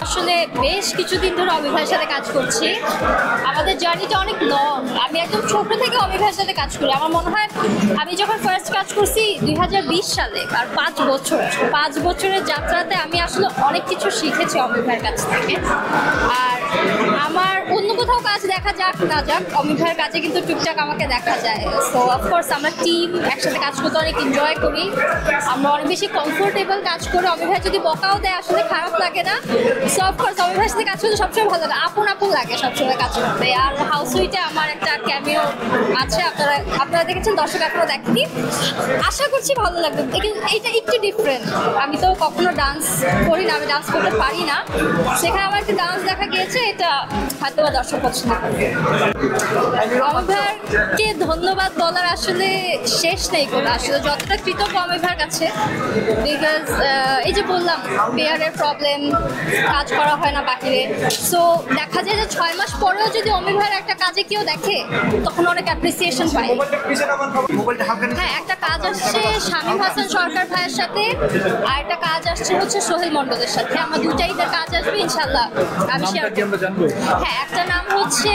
আসলে বেশ কিছুদিন ধরে অমি ভাইয়ের সাথে কাজ করছি। আমাদের জার্নিটা অনেক লং। আমি একদম ছোট থেকে অমি ভাইয়ের সাথে কাজ করি। আমার মনে হয় আমি যখন ফার্স্ট কাজ করছি 2020 সালে, আর 5 বছরের যাত্রাতে আমি আসলে অনেক কিছু শিখেছি অমি ভাইয়ের কাছ থেকে। আর আমার অন্য কোথাও কাজ দেখা যাক না যাক, অমি ভাইয়ের কাজে কিন্তু টুকটাক আমাকে দেখা যায়। সো অফকোর্স আমরা টিম একসাথে কাজ করতে অনেক এনজয় করি, আমরা অনেক বেশি কমফোর্টেবল কাজ করি। অমি ভাই যদি বকাও দেয় আসলে খারাপ লাগে না। সো অফকোর্স অমি ভাইয়ের সাথে কাজ করতে সবসময় ভালো লাগে, আপন লাগে সবসময় কাজ করতে। আর হাউস উইটে আমার একটা ক্যামিও আছে, আপনারা দেখেছেন, দর্শক এখনো দেখেনি। আশা করছি ভালো লাগবে। এইটা একটু ডিফারেন্ট, আমি তো কখনো ডান্স করি না, আমি ডান্স করতে পারি না। সেখানে আমার একটা ডান্স দেখা গিয়েছে, এটা হয়তো দর্শক পছন্দ করবে। অমি ভাইকে ধন্যবাদ বলার আসলে শেষ নেই কোনো। আসলে যতটা কৃতজ্ঞ অমি ভাইয়ের কাছে, বিকজ এই যে বললাম পেয়ারের প্রবলেম, কাজ করা হয় না বাহিরে। সো দেখা যায় যে 6 মাস পরেও যদি অমি ভাইয়ের একটা কাজে কেউ দেখে, তখন অনেক অ্যাপ্রিসিয়েশন পায়। হ্যাঁ, একটা কাজ আসছে শামীম হাসান সরকার ভাইয়ের সাথে, আর একটা কাজ আসছে হচ্ছে সোহেল মন্ডলের সাথে। আমার দুটাই কাজ আসবে ইনশাল্লাহ, আমি শেয়ার করব। হ্যাঁ, একটা নাম হচ্ছে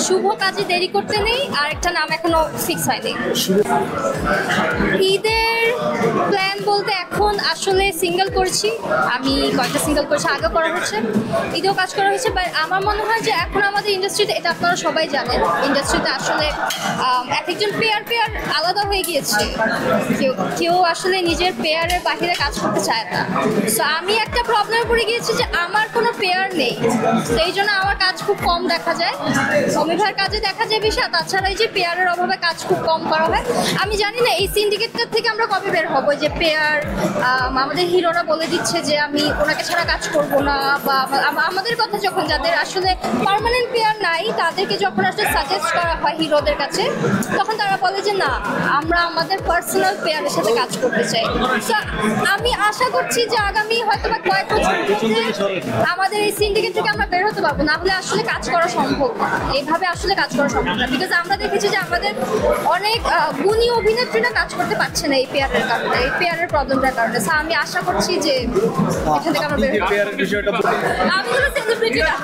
শুভ কাজে দেরি করতে নেই, আর একটা নাম এখনো ফিক্স হয়নি। ঈদের প্ল্যান বলতে এখন আসলে সিঙ্গেল করেছি, আমি কয়েকটা সিঙ্গেল করেছি, আগে করা হচ্ছে, ঈদেও কাজ করা হয়েছে। বাট আমার মনে হয় যে এখন আমাদের ইন্ডাস্ট্রিতে, এটা আপনারা সবাই জানেন, ইন্ডাস্ট্রিতে আসলে এক একজন পেয়ার আলাদা হয়ে গিয়েছে। কেউ আসলে নিজের পেয়ারের বাহিরে কাজ করতে চায় না। সো আমি একটা প্রবলেমে পড়ে গিয়েছি যে আমার কোনো পেয়ার নেই, সেই জন্য আমার কাজ খুব কম দেখা যায়। অমি ভাইয়ের কাজে দেখা যায় বেশি, তাছাড়া এই যে পেয়ারের অভাবে কাজ খুব কম করা হয়। আমি জানি না এই সিন্ডিকেটটার থেকে আমরা কবে বের হবো, যে পেয়ার আমাদের হিরোরা বলে দিচ্ছে যে আমি ওনাকে ছাড়া কাজ করবো না, বা আমাদের কথা যখন যাদের আসলে পার্মানেন্ট পেয়ার নাই, তাদেরকে যখন আসলে সাজেস্ট করা হয় হিরোদের কাছে, তখন তারা বলে যে না, আমরা আমাদের পার্সোনাল পেয়ারের সাথে কাজ করতে চাই। সো আমি আশা করছি যে আগামী হয়তো বা কয়েক বছর আমাদের এই সিন্ডিকেট থেকে আমরা বের হতে পারবো। না হলে আসলে কাজ করা সম্ভব, এইভাবে আসলে কাজ করা সম্ভব না। বিকজ আমরা দেখেছি যে আমাদের অনেক গুণী অভিনেত্রীরা কাজ করতে পারছে না এই পেয়ারের কারণে, এই পেয়ারের প্রবলেমটার কারণে। সো আমি আশা করছি যে এখান থেকে আমরা বের হতে পারবো। আমি হলো সেলিব্রিটি না।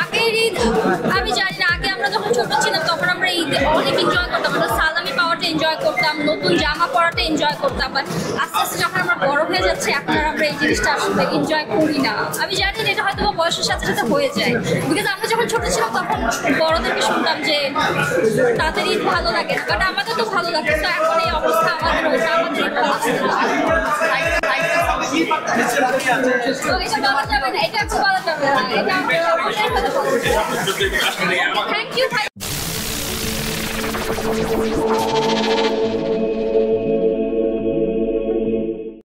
আগের ঈদ আমি জানি না, আগে আমরা যখন ছোট ছিলাম তখন আমরা ঈদে অনেক এনজয় করতাম, আমরা সালামি পাওয়াটা এনজয় করতাম, নতুন জামা পরাটা এনজয় করতাম। বাট আস্তে আস্তে যখন আমরা বড় হয়ে যাচ্ছি, এখন আর আমরা এই জিনিসটা আসলে এনজয় করি না। আমি জানি না, এটা হয়তো বয়সের সাথে সাথে হয়ে যায়। বিকজ আমরা যখন ছোট ছিলাম তখন বড়দেরকে শুনতাম যে তাদের ঈদ ভালো লাগে না, বাট আমাদের তো ভালো লাগে। তো এখন এই অবস্থা আমাদের হয়েছে, আমাদের ঈদ ভালো লাগে না। এটা বলা যাবে না, এটা একটু বলা যাবে না, এটা থ্যাংক ইউ।